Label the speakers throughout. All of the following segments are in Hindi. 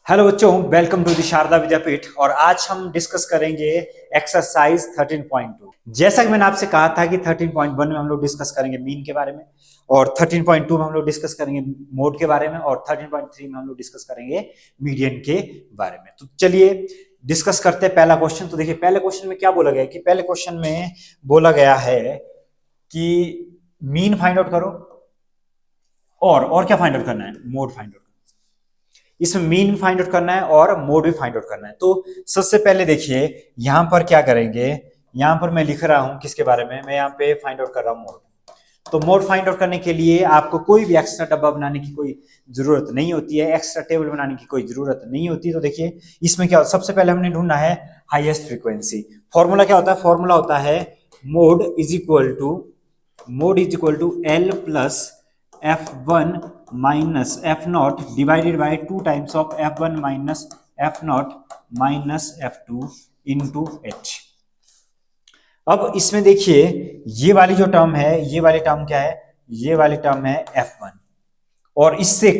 Speaker 1: हेलो बच्चों, वेलकम टू द शारदा विद्यापीठ। और आज हम डिस्कस करेंगे एक्सरसाइज 13.2। जैसा कि मैंने आपसे कहा था कि 13.1 में हम लोग डिस्कस करेंगे मीन के बारे में, और 13.2 में हम लोग डिस्कस करेंगे मोड के बारे में, और 13.3 में हम लोग डिस्कस करेंगे मीडियन के बारे में। तो चलिए डिस्कस करते हैं पहला क्वेश्चन। तो देखिए पहले क्वेश्चन में क्या बोला गया कि पहले क्वेश्चन में बोला गया है कि मीन फाइंड आउट करो, और क्या फाइंड आउट करना है, मोड फाइंड आउट। इसमें मीन फाइंड आउट करना है और मोड भी फाइंड आउट करना है। तो सबसे पहले देखिए यहां पर क्या करेंगे, यहां पर मैं लिख रहा हूं किसके बारे में, मैं यहां पे फाइंड आउट कर रहा हूं मोड। तो मोड फाइंड आउट करने के लिए आपको कोई भी एक्स्ट्रा डब्बा बनाने की कोई जरूरत नहीं होती है, एक्स्ट्रा टेबल बनाने की कोई जरूरत नहीं होती। तो देखिए इसमें क्या, सबसे पहले हमने ढूंढना है हाईएस्ट फ्रीक्वेंसी। फॉर्मूला क्या होता है, फॉर्मूला होता है mode is equal to L plus F1 minus F nought divided by 2 times of F1 minus F nought minus F2 into H. अब इसमें देखिए ये वाली जो टर्म है, ये वाली टर्म क्या है, ये वाली टर्म है F1, और इससे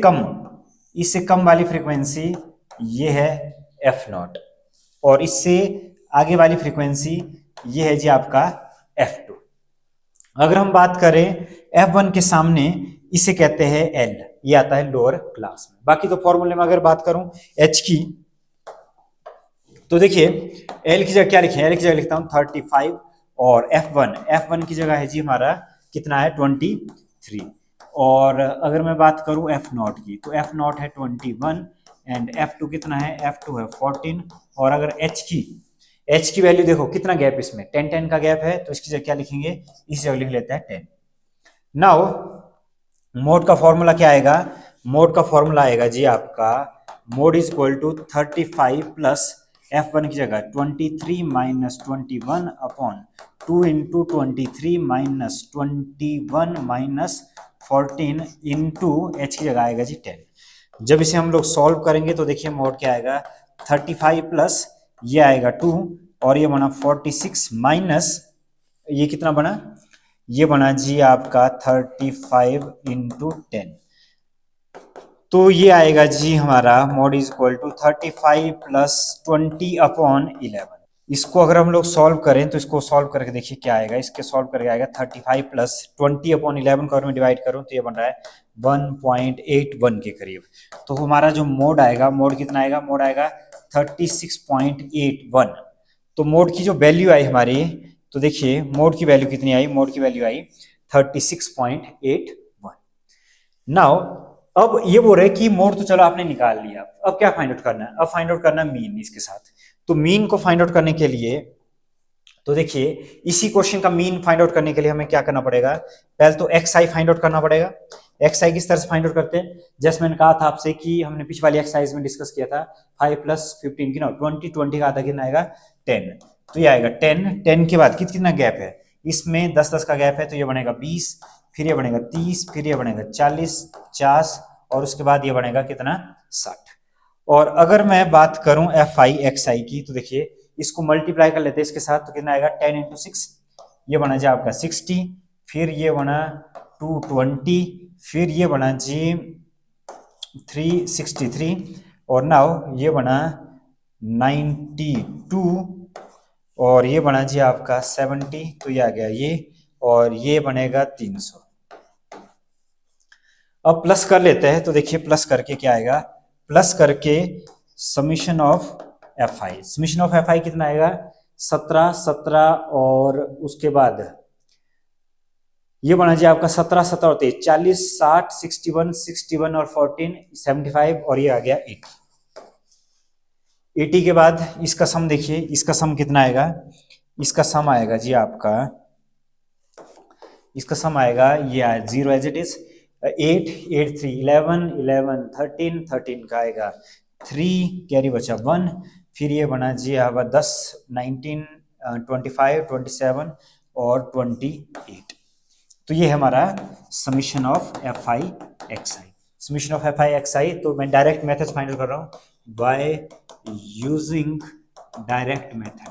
Speaker 1: कम वाली फ्रीक्वेंसी ये है एफ नॉट, और इससे आगे वाली फ्रीक्वेंसी ये है जी आपका F2। अगर हम बात करें F1 के सामने, इसे कहते हैं L, ये आता है लोअर क्लास में। बाकी तो फॉर्मूले में अगर बात करूं H की, तो देखिए L की जगह क्या लिखे, L की जगह लिखता हूं 35, और F1 की जगह है जी हमारा कितना है 23। और अगर मैं बात करूं F0 की, तो F0 है 21, एंड F2 कितना है, F2 है 14। और अगर H की वैल्यू देखो कितना गैप इसमें 10 का गैप है, तो इसकी जगह क्या लिखेंगे, इस जगह लिख लेते हैं 10। नाउ मोड का फॉर्मूला क्या आएगा, मोड का फॉर्मूला आएगा जी आपका mode is equal to 35 plus F1 की जगह 23 minus 21 upon 2 into 23 minus 21 minus 14 into H की जगह आएगा जी 10। जब इसे हम लोग सॉल्व करेंगे तो देखिए मोड क्या आएगा, 35 प्लस ये आएगा 2, और ये बना 46 माइनस ये कितना बना, ये बना जी आपका 35 इंटू 10। तो ये आएगा जी हमारा mode is equal to 35 plus 20 upon 11। इसको अगर हम लोग सॉल्व करें तो इसको सॉल्व करके देखिए क्या आएगा, इसके सॉल्व करके आएगा 35 प्लस 20 अपॉन 11 को अगर मैं डिवाइड करूं तो ये बन रहा है 1.81 के करीब। तो हमारा जो मोड आएगा, मोड कितना आएगा, मोड आएगा 36.81। तो मोड की जो वैल्यू आई हमारी, तो देखिए मोड की वैल्यू कितनी आई, मोड की वैल्यू आई 36.81। नाउ अब ये बोल रहे कि मोड तो चलो आपने निकाल लिया, अब क्या फाइंड आउट करना है, अब फाइंड आउट करना है मीन इसके साथ। तो मीन को फाइंड आउट करने के लिए, तो देखिए इसी क्वेश्चन का मीन फाइंड आउट करने के लिए हमें क्या करना पड़ेगा, पहले तो एक्स आई फाइंड आउट करना पड़ेगा। एक्स आई किस तरह से फाइंड आउट करते हैं, जैसे मैंने कहा था आपसे कि हमने पिछली वाली एक्सरसाइज में डिस्कस किया था 5 प्लस 15 की ना 20 का आधा कितना आएगा 10। तो ये आएगा 10 के बाद कितना गैप है, इसमें 10 का गैप है, तो ये बनेगा 20, फिर ये बनेगा 30, फिर ये बनेगा 40, 50, और उसके बाद ये बनेगा कितना 60। और अगर मैं बात करूं एफ आई एक्स आई की, तो देखिए इसको मल्टीप्लाई कर लेते हैं इसके साथ, तो कितना आएगा 10 इंटू 6, ये बना जी आपका 60, फिर ये बना 220, फिर ये बना जी 363, और नाउ ये बना 92, और ये बना जी आपका 70, तो ये आ गया ये, और ये बनेगा 300। अब प्लस कर लेते हैं, तो देखिए प्लस करके क्या आएगा, प्लस करके समीशन ऑफ एफ आई कितना आएगा 17, 17, और उसके बाद ये बना जी आपका 17, 17 और 23 40, 60, 61, 61 और 14 75, और ये आ गया 80 के बाद इसका सम देखिए, इसका सम कितना आएगा, इसका सम आएगा जी आपका, इसका सम आएगा ये 0 एज इट इज 8, 8, 3, 11, 11, 13, 13 का आएगा 3, कैरी बचा 1, फिर ये बना जी आपका 10, 19, 25, 27 और 28। तो ये है हमारा summation of F I X I, summation of F I X I. तो मैं डायरेक्ट मेथड फाइंड कर रहा हूँ बाय यूजिंग डायरेक्ट मेथड,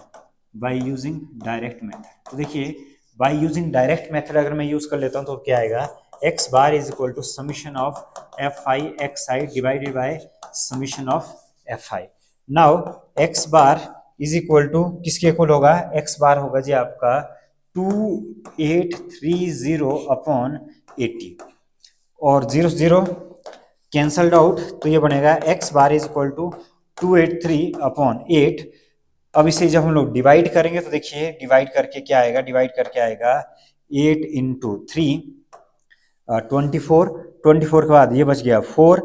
Speaker 1: तो देखिए बाय यूजिंग डायरेक्ट मेथड अगर मैं यूज कर लेता हूं तो क्या आएगा, X bar is equal to summation of F I X I divided by summation of F I. Now X bar is equal to किसके इक्वल होगा, एक्स बार होगा जी आपका 2830 अपॉन 80 और 0 कैंसल्ड आउट, तो ये बनेगा X bar is equal to 283 upon 8। अब इसे जब हम लोग डिवाइड करेंगे तो देखिए डिवाइड करके क्या आएगा, डिवाइड करके आएगा 8 इंटू 3 24, 24 के बाद ये बच गया 4,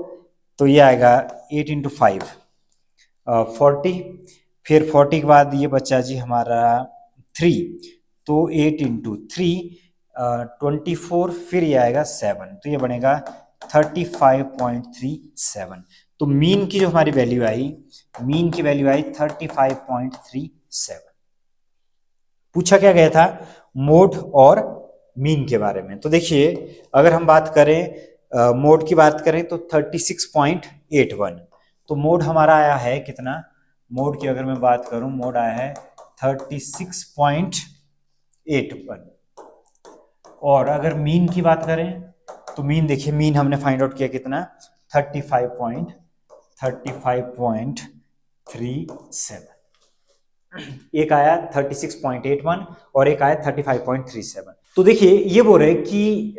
Speaker 1: तो ये आएगा 8 इंटू 5 40, फिर 40 के बाद ये बचा जी हमारा 3, तो 8 इंटू 3 24, फिर ये आएगा 7, तो ये बनेगा 35.37। तो मीन की जो हमारी वैल्यू आई, मीन की वैल्यू आई 35.37। पूछा क्या गया था, मोड और मीन के बारे में। तो देखिए अगर हम बात करें मोड की बात करें तो 36.81, तो मोड हमारा आया है कितना, मोड की अगर मैं बात करूं मोड आया है 36.81। और अगर मीन की बात करें तो मीन देखिए, मीन हमने फाइंड आउट किया कितना 35.37। एक आया 36.81 और एक आया 35.37। तो देखिए ये बोल रहे कि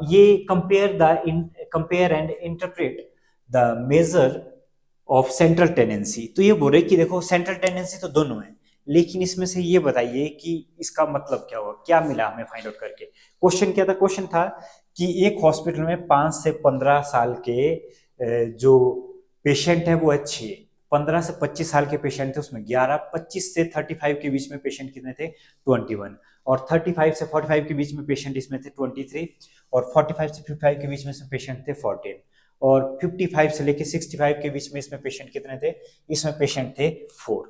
Speaker 1: ये compare and interpret the measure of central tendency. तो ये बोल रहे कि देखो सेंट्रल टेंडेंसी तो दोनों है, लेकिन इसमें से ये बताइए कि इसका मतलब क्या हुआ, क्या मिला हमें फाइंड आउट करके। क्वेश्चन क्या था, क्वेश्चन था कि एक हॉस्पिटल में 5 से 15 साल के जो पेशेंट है वो अच्छे, 15 से 25 साल के पेशेंट थे उसमें 11, 25 से 35 के बीच में पेशेंट कितने थे 21, और 35 से 45 के बीच में पेशेंट इसमें थे 23, और 45 से 55 के बीच में पेशेंट थे 14, और 55 से लेके 65 के बीच में इसमें पेशेंट कितने थे, इसमें पेशेंट थे 4।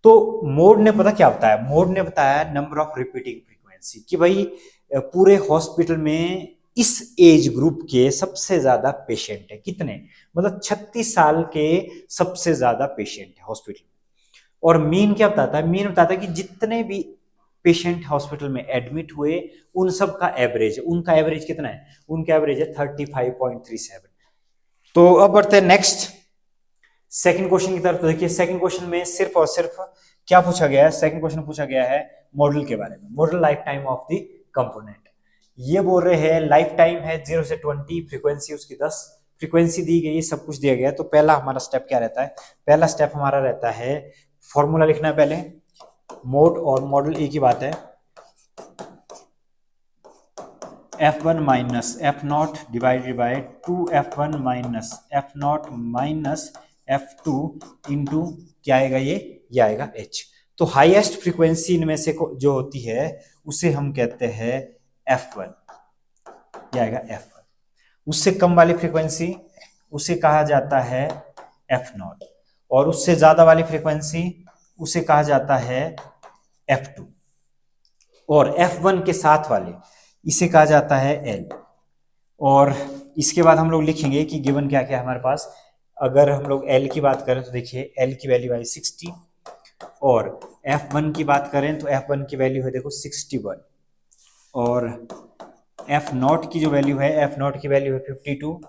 Speaker 1: तो मोड ने पता क्या बताया, मोड ने बताया नंबर ऑफ रिपीटिंग फ्रीक्वेंसी, कि भाई पूरे हॉस्पिटल में इस एज ग्रुप के सबसे ज्यादा पेशेंट है, कितने, मतलब 36 साल के सबसे ज्यादा पेशेंट है हॉस्पिटल में। और मीन क्या बताता है, मीन बताता है कि जितने भी पेशेंट हॉस्पिटल में एडमिट हुए उन सब का एवरेज, उनका एवरेज कितना है, उनका एवरेज है 35.37। तो अब बढ़ते हैं नेक्स्ट सेकंड क्वेश्चन की तरफ। तो देखिए सेकंड क्वेश्चन में सिर्फ और सिर्फ क्या पूछा गया है, सेकंड क्वेश्चन पूछा गया है मॉडल के बारे में, model life time of the component. ये बोल रहे हैं लाइफ टाइम है 0 से 20, फ्रीक्वेंसी उसकी 10, फ्रीक्वेंसी दी गई, सब कुछ दिया गया है। तो पहला हमारा स्टेप क्या रहता है, पहला स्टेप हमारा रहता है फॉर्मूला लिखना है पहले, मोड और मॉडल एक ही बात है, f1 minus F nought divided by 2f1 minus F nought minus f2 into क्या आएगा, ये आएगा h। तो हाईएस्ट फ्रीक्वेंसी इनमें से जो होती है उसे हम कहते हैं f1, ये आएगा f1। उससे कम वाली फ्रीक्वेंसी उसे कहा जाता है f0, और उससे ज्यादा वाली फ्रीक्वेंसी उसे कहा जाता है f2, और f1 के साथ वाले इसे कहा जाता है L। और इसके बाद हम लोग लिखेंगे कि गिवन क्या क्या है हमारे पास। अगर हम लोग L की बात करें तो देखिए L की वैल्यू आई 60, और F1 की बात करें तो F1 की वैल्यू है देखो 61, और F0 की जो वैल्यू है, F0 की वैल्यू है 52,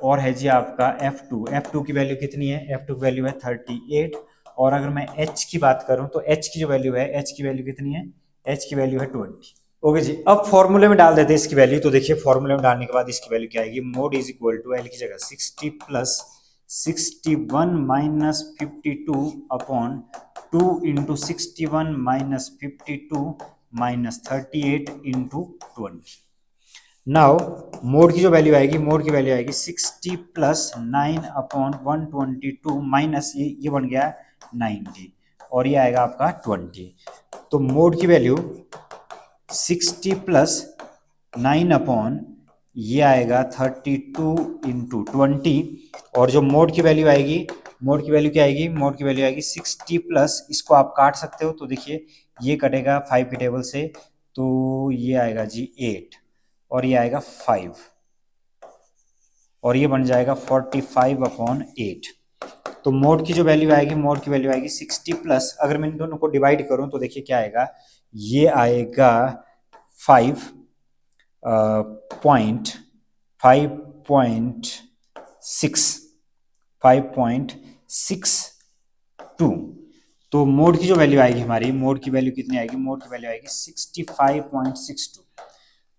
Speaker 1: और है जी आपका F2 की वैल्यू कितनी है, F2 की वैल्यू है 38। और अगर मैं H की बात करूं तो H की जो वैल्यू है, H की वैल्यू कितनी है, H की वैल्यू है 20। ओके जी, अब फॉर्मूले में डाल देते हैं इसकी वैल्यू। तो देखिए फॉर्मूले में डालने के बाद इसकी वैल्यू क्या आएगी, mode is equal to L की जगह 60 plus 61 minus 52 upon 2 into 61 minus 52 minus 38 into 20। Now mode की जो वैल्यू आएगी, मोड की वैल्यू आएगी 60 प्लस 9 अपॉन 122 माइनस ये बन गया 90, और ये आएगा आपका 20। तो मोड की वैल्यू 60 प्लस 9 अपॉन ये आएगा 32 इंटू 20, और जो मोड की वैल्यू आएगी, मोड की वैल्यू क्या आएगी, मोड की वैल्यू आएगी 60 प्लस, इसको आप काट सकते हो तो देखिए ये कटेगा 5 के टेबल से, तो ये आएगा जी 8, और ये आएगा 5, और ये बन जाएगा 45 अपॉन 8। तो मोड की जो वैल्यू आएगी, मोड की वैल्यू आएगी 60 प्लस, अगर मैं इन दोनों को डिवाइड करूं तो देखिए क्या आएगा, ये आएगा 5 5.6 62। तो मोड की जो वैल्यू आएगी हमारी, मोड की वैल्यू कितनी आएगी, मोड की वैल्यू आएगी 65.62।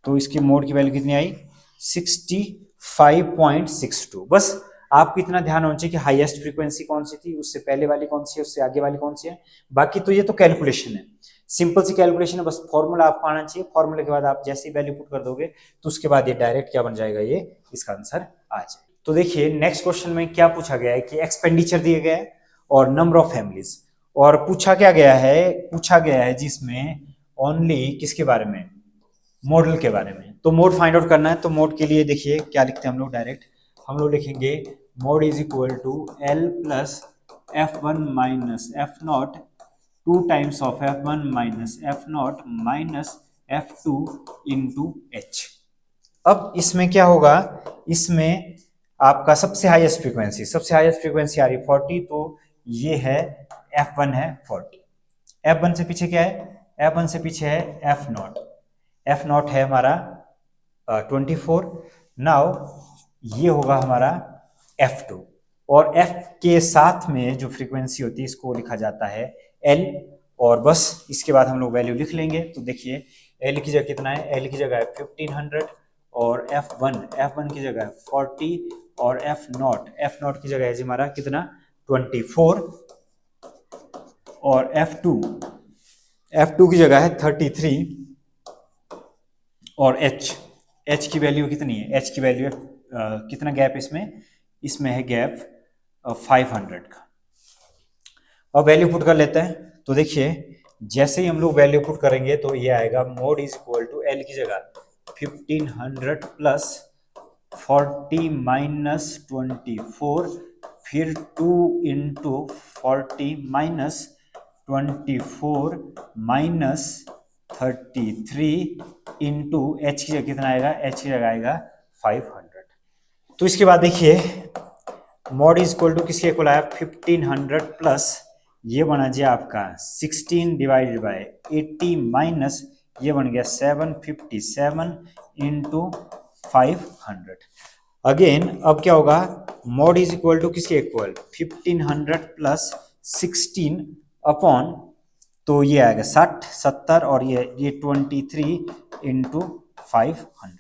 Speaker 1: तो इसकी मोड की वैल्यू कितनी आई, 65.62। बस आपको इतना ध्यान होना चाहिए कि हाईएस्ट फ्रीक्वेंसी कौन सी थी, उससे पहले वाली कौन सी है, उससे आगे वाली कौन सी है। बाकी तो ये तो कैलकुलेशन है, सिंपल सी कैलकुलेशन है, बस फॉर्मूला आपको आना चाहिए। फॉर्मूले के बाद आप जैसे ही वैल्यू पुट कर दोगे तो उसके बाद ये डायरेक्ट क्या बन जाएगा, ये इसका आंसर आ जाए। तो देखिए नेक्स्ट क्वेश्चन में क्या पूछा गया है कि एक्सपेंडिचर दिए गए हैं और नंबर ऑफ फैमिलीज, और पूछा क्या गया है, पूछा गया है जिसमें ओनली किसके बारे में, मॉडल के बारे में। तो मोड फाइंड आउट करना है, तो मोड के लिए देखिए क्या लिखते हैं हम लोग, डायरेक्ट हम लोग लिखेंगे mode is equal to L plus F one minus F nought two times of F one minus F nought minus F two into H. अब इसमें क्या होगा, इसमें आपका सबसे हाईएस्ट फ्रीक्वेंसी, सबसे हाईएस्ट फ्रीक्वेंसी आ रही 40, तो ये है F1 है 40। F1 से पीछे क्या है, F1 से पीछे है F नॉट, F नॉट है हमारा 24। नाउ ये होगा हमारा F2, और F के साथ में जो फ्रीक्वेंसी होती है इसको लिखा जाता है L, और बस इसके बाद हम लोग वैल्यू लिख लेंगे। तो देखिए L की जगह कितना है, L की जगह है 1500, और F1 की जगह है 40, और F नॉट की जगह है जी हमारा कितना 24, और F2 की जगह है 33, और H की वैल्यू कितनी है, H की वैल्यू कितना गैप इसमें है गैप 500 का। अब वैल्यू पुट कर लेते हैं। तो देखिए जैसे ही हम लोग वैल्यू पुट करेंगे तो ये आएगा mode is equal to L की जगह 1500 प्लस 40 माइनस 24, फिर 2 into 40 minus 24 minus 33 into H की जगह कितना आएगा, एच की जगह आएगा 500। तो इसके बाद देखिए मॉड इज इक्वल टू किसके इक्वल आया, 1500 प्लस ये बना जी आपका 16 डिवाइडेड बाय 80 माइनस ये बन गया 757 इंटू 500। अगेन अब क्या होगा, मॉड इज इक्वल टू किसके इक्वल, 1500 प्लस 16 अपॉन, तो ये आएगा 60 70, और ये 23 इंटू 500।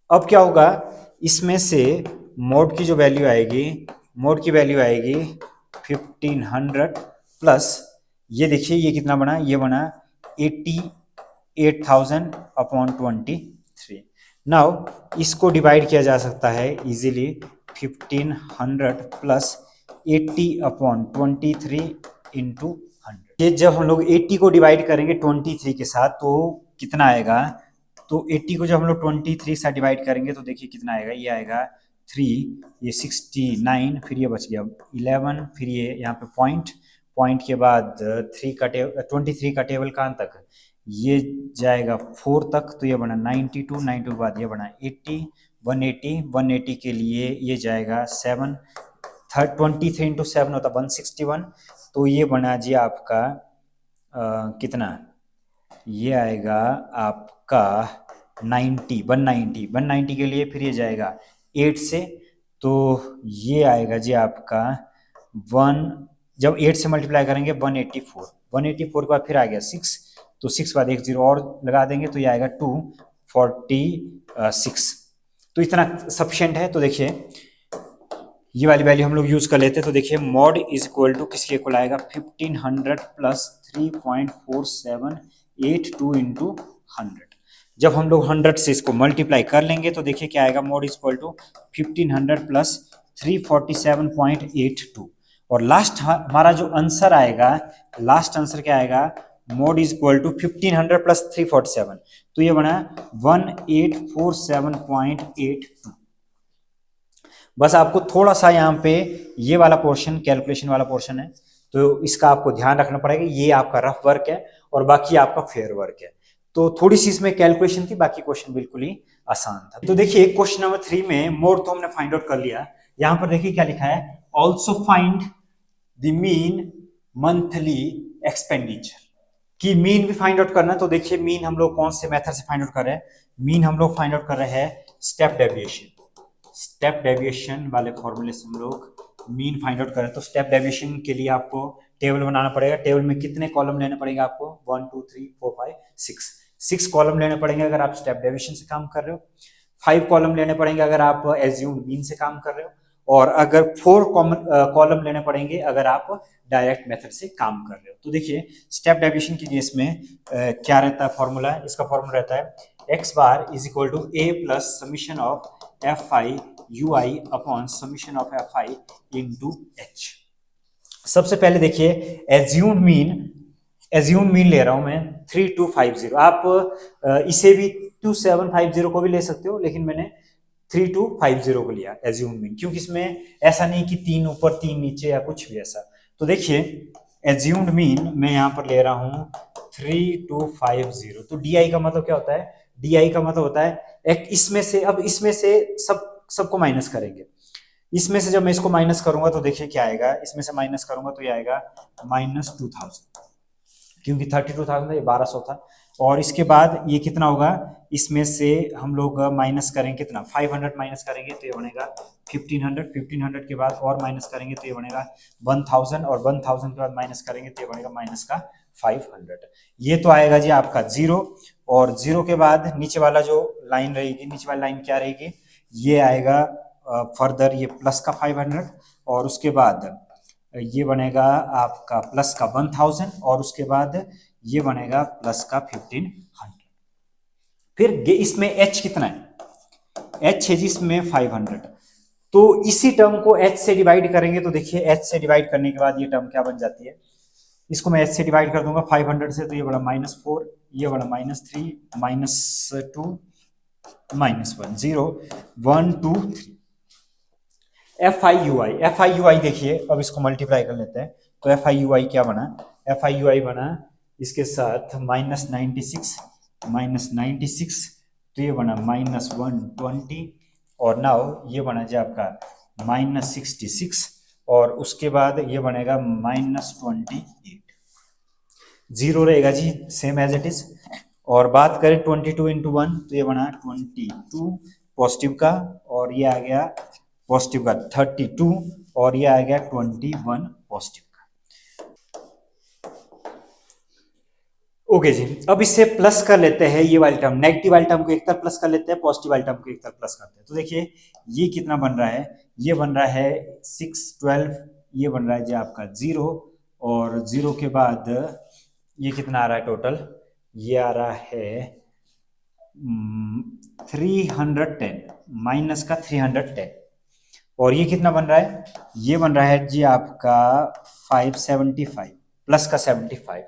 Speaker 1: अब क्या होगा, इसमें से मोड की जो वैल्यू आएगी, मोड की वैल्यू आएगी 1500 प्लस ये देखिए ये कितना बना, ये बना 88,000 अपॉन 23। नाउ इसको डिवाइड किया जा सकता है इजीली, 1500 प्लस 80 अपॉन 23 इंटू 100। ये जब हम लोग 80 को डिवाइड करेंगे 23 के साथ तो कितना आएगा, तो 80 को जब हम लोग 23 से डिवाइड करेंगे तो देखिए कितना आएगा, ये आएगा 3, ये 69, फिर ये बच गया 11, फिर ये यहाँ पे पॉइंट के बाद 3 का 23 का टेबल कहाँ तक, ये जाएगा 4 तक, तो ये बना 92, 92 के बाद ये बना 80, 180 के लिए ये जाएगा 7, 23 इंटू 7 होता 161, तो ये बना जी आपका कितना, ये आएगा आपका 190 के लिए, फिर ये जाएगा 8 से, तो ये आएगा जी आपका 1, जब 8 से मल्टीप्लाई करेंगे 184 के बाद फिर आ गया 6, तो 6 बाद एक जीरो और लगा देंगे तो ये आएगा 246। तो इतना सफिशिएंट है। तो देखिए ये वाली वैल्यू हम लोग यूज कर लेते हैं। तो देखिए मॉड इज इक्वल टू किसके इक्वल आएगा, 1500 प्लस 3.4782 इंटू 100। जब हम लोग 100 से इसको मल्टीप्लाई कर लेंगे तो देखिए क्या आएगा, mode is equal to 1500 plus 347.82, और लास्ट हमारा जो आंसर आएगा, लास्ट आंसर क्या आएगा, mode is equal to 1500 plus 347, तो ये बना 1847.82। बस आपको थोड़ा सा यहाँ पे ये वाला पोर्शन कैलकुलेशन वाला पोर्शन है, तो इसका आपको ध्यान रखना पड़ेगा, ये आपका रफ वर्क है और बाकी आपका फेयर वर्क है। तो थोड़ी सी इसमें कैलकुलेशन थी, बाकी क्वेश्चन बिल्कुल ही आसान था। तो देखिए क्वेश्चन नंबर 3 में मोड तो हमने फाइंड आउट कर लिया। यहाँ पर देखिए क्या लिखा है, also find the mean monthly expenditure, कि मीन भी फाइंड आउट करना है। तो देखिए मीन हम लोग कौन से मेथड से फाइंड आउट कर रहे हैं, मीन हम लोग फाइंड आउट कर रहे हैं स्टेप डेविएशन वाले फॉर्मूले से हम लोग मीन फाइंड आउट करें तो स्टेप डेविएशन के लिए आपको टेबल बनाना पड़ेगा। टेबल में कितने कॉलम लेने पड़ेंगे आपको? 1 2 3 4 5 6 कॉलम लेने पड़ेंगे अगर आप स्टेप डेविएशन से काम कर रहे हो। 5 कॉलम लेने पड़ेंगे अगर आप एज्यूम मीन से काम कर रहे हो, और अगर 4 कॉलम लेने पड़ेंगे अगर आप डायरेक्ट मेथड से काम कर रहे हो। तो देखिए स्टेप डेविएशन की केस में क्या रहता है फॉर्मूला? इसका फॉर्मूला रहता है x bar is equal to a plus summation of F I U I upon summation of F I into H. सबसे पहले देखिए एज्यूम मीन ले रहा हूं मैं 3250। आप इसे भी 2750 को भी ले सकते हो, लेकिन मैंने 3250 को लिया एज्यूम मीन, क्योंकि इसमें ऐसा नहीं कि 3 ऊपर 3 नीचे या कुछ भी ऐसा। तो देखिए एज्यूम्ड मीन मैं यहां पर ले रहा हूं 3250। तो डी का मतलब क्या होता है? डी का मतलब होता है एक इसमें से, अब इसमें से सबको माइनस करेंगे। इसमें से जब मैं इसको माइनस करूंगा तो देखिए क्या आएगा, इसमें से माइनस करूंगा तो ये आएगा -2000, क्योंकि 32,000 था, ये 1200 था। और इसके बाद ये कितना होगा? इसमें से हम लोग माइनस करेंगे कितना? 500 माइनस करेंगे तो ये बनेगा 1500 के बाद और माइनस करेंगे तो ये बनेगा 1000, और 1000 के बाद माइनस करेंगे तो ये बनेगा माइनस का 500। ये तो आएगा जी आपका 0, और 0 के बाद नीचे वाला जो लाइन रहेगी, नीचे वाली लाइन क्या रहेगी? ये आएगा फर्दर ये प्लस का 500, और उसके बाद ये बनेगा आपका प्लस का 1000, और उसके बाद ये बनेगा प्लस का 1500। फिर इसमें h कितना है? h है जिसमें 500। तो इसी टर्म को h से डिवाइड करेंगे तो देखिए h से डिवाइड करने के बाद ये टर्म क्या बन जाती है? इसको मैं h से डिवाइड कर दूंगा 500 से, तो ये बड़ा -4, ये बड़ा -3, -2, -1, 0 1 2 3। एफ आई यू आई देखिए, अब इसको मल्टीप्लाई कर लेते हैं तो एफ आई यू आई क्या बना? एफ आई यू आई बना इसके साथ -96, तो ये बना -120, और नाउ ये बना जी आपका -66, और उसके बाद ये बनेगा -28। 0 रहेगा जी सेम एज इट इज। और बात करें 22 इंटू 1 तो ये बना 22 पॉजिटिव का, और ये आ गया पॉजिटिव का 32, और ये आ गया 21 पॉजिटिव का। ओके जी, अब इससे प्लस कर लेते हैं ये वाली टर्म, नेगेटिव वाली टर्म को एक तरफ प्लस कर लेते हैं, पॉजिटिव वाली टर्म को एक तरफ प्लस करते हैं। तो देखिए ये कितना बन रहा है? ये बन रहा है 6 12, ये बन रहा है जी आपका 0, और 0 के बाद ये कितना आ रहा है टोटल? ये आ रहा है 310, माइनस का 310, और ये कितना बन रहा है? ये बन रहा है जी आपका 575 प्लस का 75।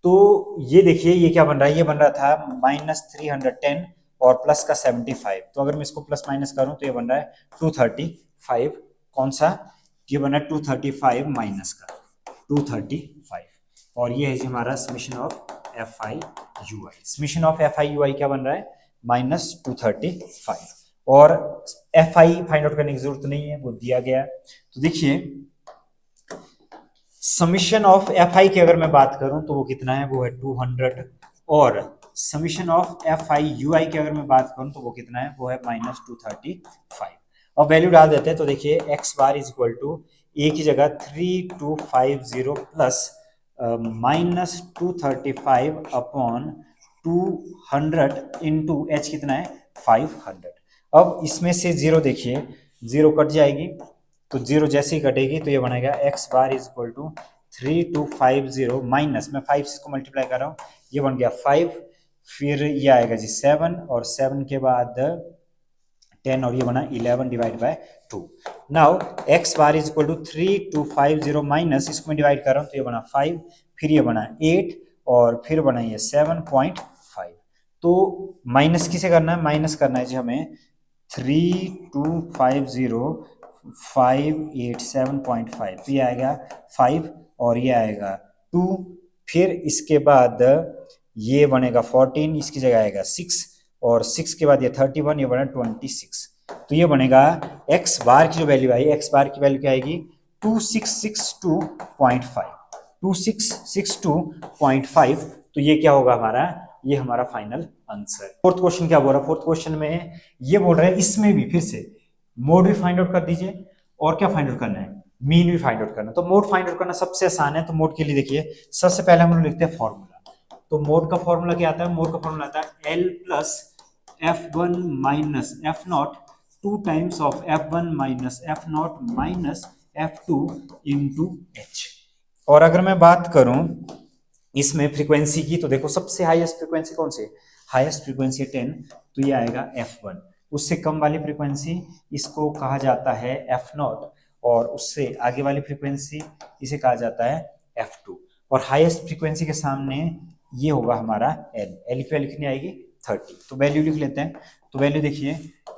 Speaker 1: तो ये देखिए ये क्या बन रहा है? ये बन रहा था -310 और प्लस का 75। तो अगर मैं इसको प्लस माइनस करूं तो ये बन रहा है 235। कौन सा? ये बन रहा है 235 माइनस का 235, और ये है जी हमारा summation of F I U I. Summation of F I U I क्या बन रहा है? -235। और एफ आई फाइंड आउट करने की जरूरत नहीं है, वो दिया गया है। तो देखिए समीशन ऑफ एफ आई की अगर मैं बात करूं तो वो कितना है? वो है 200, और summation of F I U I की अगर मैं बात करूं तो वो कितना है? वो है -235। अब वैल्यू डाल देते हैं तो देखिए X bar is equal to A की जगह 3250 प्लस -235 अपॉन 200 इंटू एच कितना है? 500। अब इसमें से 0 देखिए 0 कट जाएगी, तो 0 जैसे ही कटेगी तो ये बनेगा X bar is equal to 3250 minus, मैं 5 से इसको मल्टीप्लाई कर रहा हूँ, ये बन गया 5, फिर ये आएगा जी 7, और 7 के बाद 10, और ये बना 11 divide by 2। Now X bar is equal to 3250 minus, इसको मैं डिवाइड कर रहा हूँ तो ये बना 5, फिर ये बना 8, और फिर बना ये 7.5। तो माइनस किसे करना है? माइनस करना है जी हमें 3250 587.5, तो ये आएगा 5, और ये आएगा 2, फिर इसके बाद ये बनेगा 14, इसकी जगह आएगा 6, और 6 के बाद ये 31, ये बना 26। तो ये बनेगा एक्स बार की जो वैल्यू आई, एक्स बार की वैल्यू क्या आएगी? 2662.5, 2662.5। तो ये क्या होगा हमारा? ये हमारा फाइनल आंसर। फोर्थ क्वेश्चन क्या बोल रहा है? फोर्थ क्वेश्चन में ये बोल रहा है इसमें भी फिर से मोड भी फाइंड आउट कर दीजिए, और क्या फाइंड आउट करना है? मीन भी फाइंड आउट करना। तो मोड फाइंड आउट करना सबसे आसान है। तो मोड के लिए देखिए सबसे पहले हम लोग लिखते हैं फॉर्मूला। तो मोड का फॉर्मूला क्या आता है? मोड का फॉर्मूला आता है L plus F one minus F nought two times of F one minus F nought minus F two into H. और अगर मैं बात करूं इसमें फ्रीक्वेंसी की, तो देखो सबसे हाईएस्ट फ्रीक्वेंसी कौन सी है? हाईएस्ट फ्रीक्वेंसी 10, तो ये आएगा F1। उससे कम वाली फ्रीक्वेंसी इसको कहा जाता है F0, और उससे आगे वाली फ्रीक्वेंसी इसे कहा जाता है F2। और हाईएस्ट फ्रीक्वेंसी के सामने ये होगा हमारा L। L की वैल्यू कितनी आएगी? 30। तो वैल्यू लिख लेते हैं। तो वैल्यू देखिए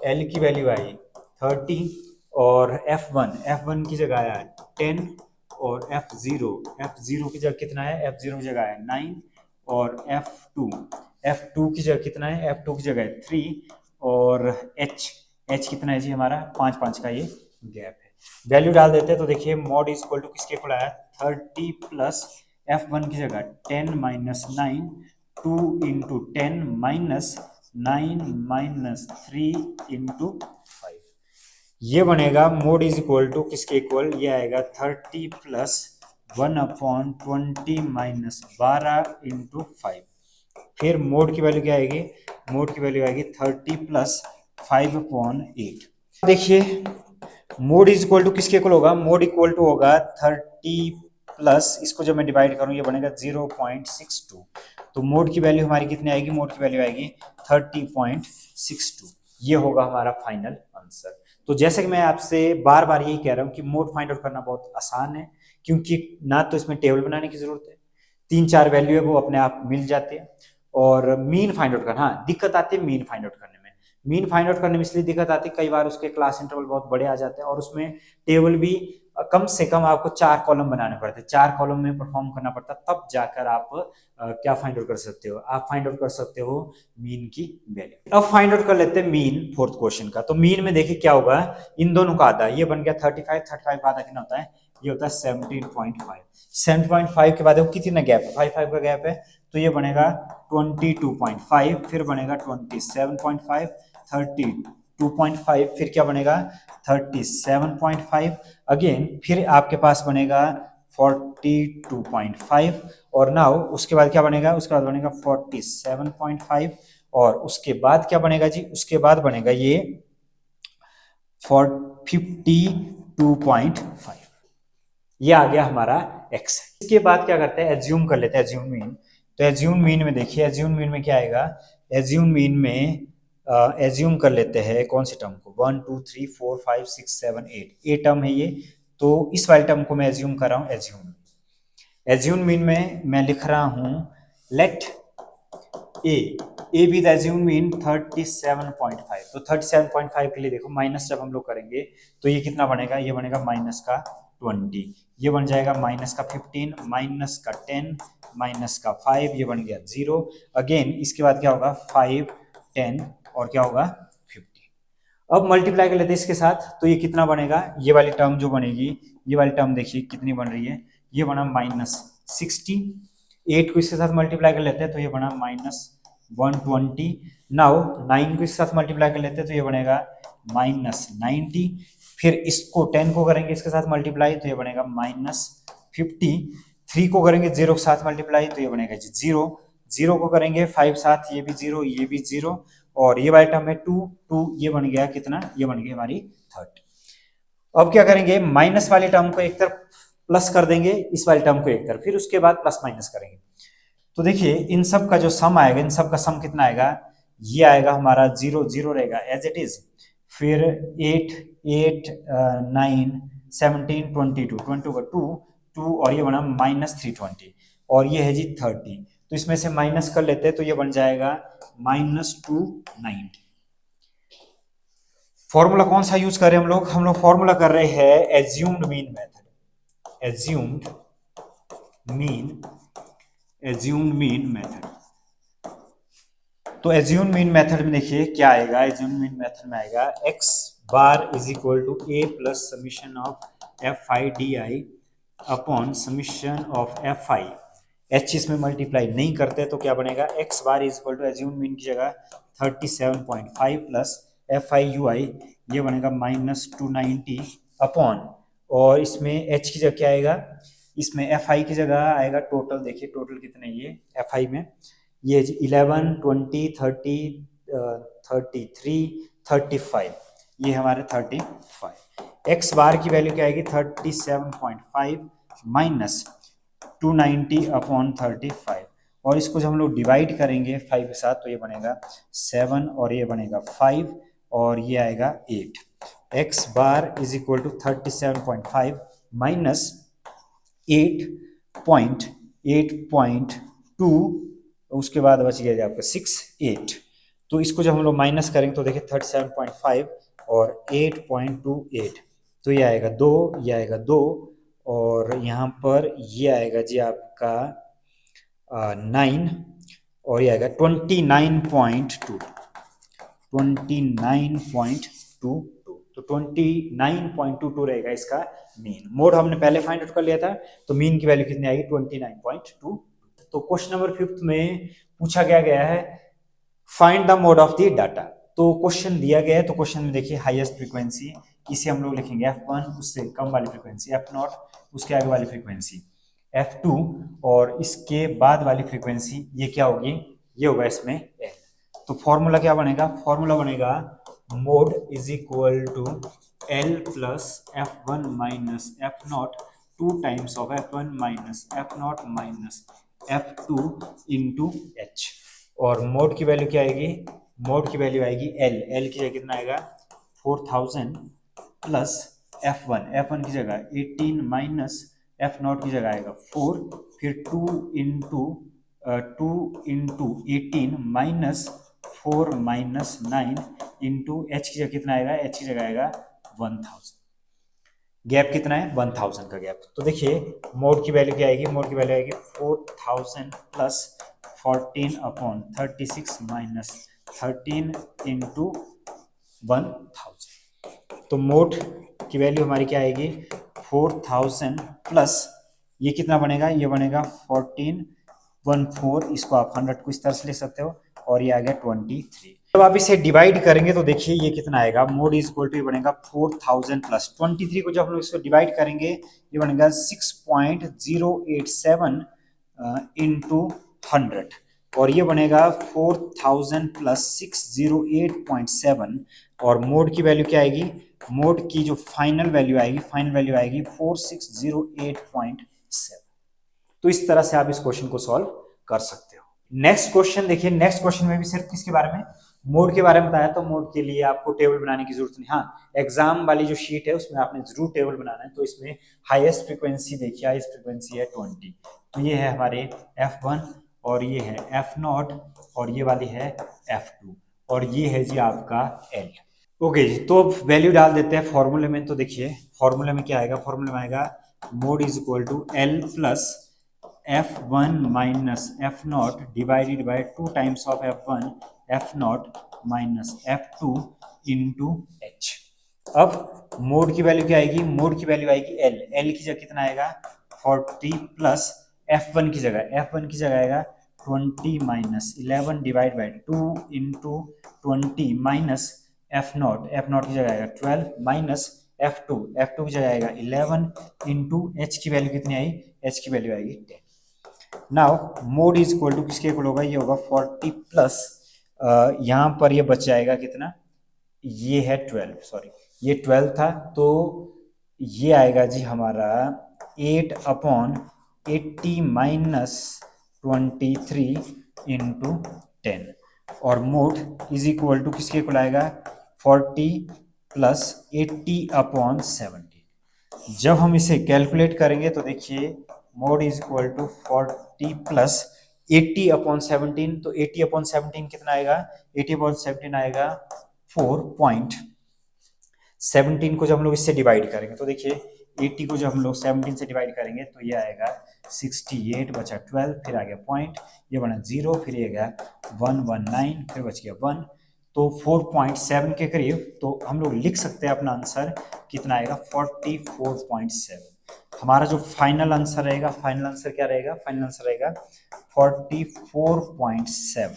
Speaker 1: L की वैल्यू आई 30, और F1 की जगह आया 10, और F0 की जगह कितना है? F0 की जगह है 9, और F2 की जगह कितना है? F2 की जगह है 3, और H कितना है जी हमारा? 5 का ये गैप है। वैल्यू डाल देते हैं। तो देखिए मॉड इज इक्वल टू किसके इक्वल आया? 30 प्लस F1 की जगह 10 minus 9, 2 into 10 minus 9 minus 3 into 5। ये बनेगा मोड इज इक्वल टू किसके इक्वल? ये आएगा 30 प्लस 1/20 माइनस 12 इंटू 5। फिर मोड की वैल्यू क्या आएगी? मोड की वैल्यू आएगी 30 प्लस 5/8। देखिए मोड इज इक्वल टू किसके इक्वल होगा? मोड इक्वल टू होगा 30 प्लस, इसको जब मैं डिवाइड करूं ये बनेगा 0.62। तो मोड की वैल्यू हमारी कितनी आएगी? मोड की वैल्यू आएगी 30.62। ये होगा हमारा फाइनल आंसर। तो जैसे कि मैं आपसे बार बार यही कह रहा हूं कि मोड फाइंड आउट करना बहुत आसान है, क्योंकि ना तो इसमें टेबल बनाने की जरूरत है, 3-4 वैल्यू है वो अपने आप मिल जाते हैं। और मीन फाइंड आउट करना, हाँ दिक्कत आती है मीन फाइंड आउट करने में। मीन फाइंड आउट करने में इसलिए दिक्कत आती है, कई बार उसके क्लास इंटरवल बहुत बड़े आ जाते हैं, और उसमें टेबल भी कम से कम आपको 4 कॉलम बनाने पड़ते हैं, 4 कॉलम में परफॉर्म करना पड़ता है, तब जाकर आप क्या फाइंड आउट कर सकते हो? आप फाइंड आउट कर सकते हो मीन की वैल्यू। अब फाइंड आउट कर लेते हैं मीन फोर्थ क्वेश्चन का। तो मीन में देखिए क्या होगा? इन दोनों का आधा, ये बन गया 35 का आधा कितना होता है? ये होता है 17.5। 7.5 के बाद कितना गैप है? 5 का गैप है, तो ये बनेगा 22.5, फिर बनेगा 27.5, 32.5, फिर क्या बनेगा? 37.5 अगेन, फिर आपके पास बनेगा 42.5, और नाउ उसके बाद क्या बनेगा? उसके बाद बनेगा 47.5, और उसके बाद क्या बनेगा जी? उसके बाद बनेगा ये 52.5। ये आ गया हमारा x। इसके बाद क्या करते हैं? एज्यूम कर लेते हैं, एज्यूम मीन। तो एज्यूम मीन में देखिए, एज्यूम मीन में क्या आएगा? एज्यूम मीन में एज्यूम कर लेते हैं कौन से टर्म को? 1 2 3 4 5 6 7 8 ए टर्म है ये। तो इस वाले टर्म को मैं एज्यूम कर रहा हूं एज्यूम। एज्यूम मीन में मैं लिख रहा हूं let A be the assume mean 37.5। तो 37.5 के लिए देखो माइनस जब हम लोग करेंगे तो ये कितना बनेगा? ये बनेगा माइनस का 20, ये बन जाएगा माइनस का 15, माइनस का 10, माइनस का 5, ये बन गया 0। अगेन इसके बाद क्या होगा? 5 10 और क्या होगा? 50। अब मल्टीप्लाई कर लेते हैं इसके साथ, तो ये कितना बनेगा? ये वाली टर्म जो बनेगी, ये वाली टर्म देखिए कितनी बन रही है? ये बना -60। 8 को इसके साथ मल्टीप्लाई कर लेते हैं, तो ये बना -120। नाउ 9 को इसके साथ मल्टीप्लाई कर लेते हैं, तो ये बनेगा -90। फिर इसको 10 को करेंगे इसके साथ मल्टीप्लाई, तो ये बनेगा -50। 3 को करेंगे 0 के साथ मल्टीप्लाई, तो ये बनेगा जी 0। 0 को करेंगे 5 साथ, ये भी 0, ये भी 0, और ये वाली टर्म है 2, ये बन गया कितना? ये बन गई हमारी 30। अब क्या करेंगे? माइनस वाली टर्म को एक तरफ प्लस कर देंगे, इस वाली टर्म को एक तरफ, फिर उसके बाद प्लस माइनस करेंगे। तो देखिए इन सब का जो सम आएगा, इन सब का सम कितना आएगा? ये आएगा हमारा 0 0 रहेगा एज इट इज। फिर 8 8 9 17 22 22 का 2 2, और ये बना -320, और ये है जी 30। तो इसमें से माइनस कर लेते हैं, तो ये बन जाएगा -290। फॉर्मूला कौन सा यूज कर रहे हैं हम लोग? हम लोग फॉर्मूला कर रहे हैं assumed mean method. Assumed mean method. तो एज्यूम्ड मीन मेथड में देखिए क्या आएगा? एज्यूम्ड मीन मेथड में आएगा x bar is equal to a plus summation of fi di upon summation of fi। h इसमें मल्टीप्लाई नहीं करते, तो क्या बनेगा? x bar is equal to assumed mean की जगह 37.5 प्लस fi ui, ये बनेगा -290 अपॉन, और इसमें h की जगह क्या आएगा, इसमें fi की जगह आएगा टोटल। देखिए टोटल कितने, ये fi में ये 11 20 30 33 35, ये हमारे 35। x बार की वैल्यू क्या आएगी 37.5 माइनस 290 अपॉन 35, और इसको जब हम लोग डिवाइड करेंगे 5 के साथ तो ये बनेगा 7 और ये बनेगा 5 और ये आएगा 8। x bar is equal to 37.5 minus 8.8.2, उसके बाद बच गया आपका 6 8। तो इसको जब हम लोग माइनस करेंगे तो देखिए 37.5 और 8.28, तो ये आएगा 2, ये आएगा 2, और यहाँ पर ये आएगा जी आपका 9, और ये आएगा 29.2, 29.22, तो 29.22 रहेगा इसका मीन। मोड हमने पहले फाइंड आउट कर लिया था, तो मीन की वैल्यू कितनी आएगी 29.2। तो क्वेश्चन नंबर 5 में पूछा गया है find the mode of the data. तो क्वेश्चन दिया गया है, तो क्वेश्चन में देखिए हाईएस्ट फ्रीक्वेंसी, इसे हम लोग लिखेंगे F1, उससे कम वाली फ्रीक्वेंसी F0, उसके आगे वाली फ्रीक्वेंसी F2, और इसके बाद वाली फ्रीक्वेंसी ये क्या होगी, ये होगा इसमें L। तो फॉर्मूला क्या बनेगा, फॉर्मूला बनेगा mode is equal to L plus F1 minus F0 two times of F1 minus F0 minus F2 into H। और मोड की वैल्यू क्या आएगी, मोड की वैल्यू आएगी L की जगह कितना आएगा 4000 प्लस F1 की जगह 18 माइनस F0 की जगह आएगा 4, फिर 2 into 18 minus 4 minus 9 into H की जगह कितना आएगा, H की जगह आएगा 1000। गैप कितना है 1000 का गैप। तो देखिए मोड की वैल्यू क्या आएगी, मोड की वैल्यू आएगी 4000 प्लस 14 अपॉन 36 माइनस 13 इंटू 1000। तो मोड की वैल्यू हमारी क्या आएगी 4000 प्लस ये कितना बनेगा, ये बनेगा 1414, इसको आप 100 को इस तरह से ले सकते हो, और ये आ गया 23। जब आप इसे डिवाइड करेंगे तो देखिए ये कितना आएगा, मोड इज इक्वल टू ये बनेगा 4000 प्लस 23 को जब हम लोग इसको डिवाइड करेंगे ये बनेगा 6.087 इंटू 100, और ये बनेगा 4000 प्लस 608.7, और मोड की वैल्यू क्या आएगी, मोड की जो फाइनल वैल्यू आएगी, फाइनल वैल्यू आएगी 4608.7। तो इस तरह से आप इस क्वेश्चन को सॉल्व कर सकते हो। नेक्स्ट क्वेश्चन देखिए, नेक्स्ट क्वेश्चन में भी सिर्फ किसके बारे में, मोड के बारे में बताया। तो मोड के लिए आपको टेबल बनाने की जरूरत नहीं, हाँ एग्जाम वाली जो शीट है उसमें आपने जरूर टेबल बनाना है। तो इसमें हाईएस्ट फ्रीक्वेंसी देखिए, हाईएस्ट फ्रीक्वेंसी है 20, तो ये है हमारे F1, और ये है F0, और ये वाली है F2, और ये है जी आपका L। ओके जी, तो अब वैल्यू डाल देते हैं फॉर्मूले में। तो देखिए फॉर्मूले में क्या आएगा, फॉर्मूले में आएगा mode is equal to L plus F1 minus F0 divided by 2 times of F1 F0 minus F2 into H। अब मोड की वैल्यू क्या आएगी, मोड की वैल्यू आएगी L की जगह कितना आएगा 40 प्लस F1 की जगह आएगा 20 minus 11 divide by 2 into 20 minus F0 की जगह आएगा 12 माइनस F2 की जगह आएगा 11 इंटू H की वैल्यू कितनी आई, H की वैल्यू आएगी 10। Now mode is equal to किसके इक्वल होगा, ये होगा 40 प्लस यहाँ पर ये बच जाएगा कितना, ये है 12, सॉरी ये 12 था, तो ये आएगा जी हमारा 8 अपॉन 80 माइनस 23 इंटू 10, और मोड इज इक्वल टू किसके इक्वल आएगा 40 प्लस 80 अपॉन 70। जब हम इसे कैलकुलेट करेंगे तो देखिए mode is equal to 40 plus 80 upon 17, तो 80 अपॉन 17 कितना आएगा, 80 अपॉन 17 आएगा 4.17 को जब हम लोग इससे डिवाइड करेंगे तो देखिए 80 को जब हम लोग 17 से डिवाइड करेंगे तो ये आएगा 68 बचा 12, फिर आ गया पॉइंट, ये बना 0, फिर ये गया 119, फिर बच गया 1, तो 4.7 के करीब। तो हम लोग लिख सकते हैं अपना आंसर कितना आएगा 44.7। हमारा जो फाइनल आंसर रहेगा, फाइनल आंसर क्या रहेगा, फाइनल आंसर रहेगा 44.7।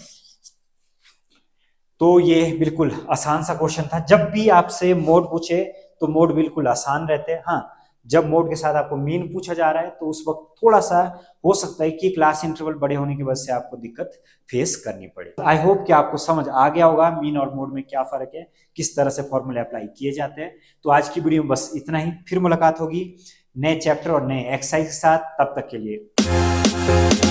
Speaker 1: तो ये बिल्कुल आसान सा क्वेश्चन था। जब भी आपसे मोड पूछे तो मोड बिल्कुल आसान रहते हैं। हाँ जब मोड के साथ आपको मीन पूछा जा रहा है तो उस वक्त थोड़ा सा हो सकता है कि क्लास इंटरवल बड़े होने की वजह से आपको दिक्कत फेस करनी पड़े। आई होप कि आपको समझ आ गया होगा मीन और मोड में क्या फर्क है, किस तरह से फॉर्मूले अप्लाई किए जाते हैं। तो आज की वीडियो में बस इतना ही, फिर मुलाकात होगी नए चैप्टर और नए एक्सरसाइज के साथ, तब तक के लिए।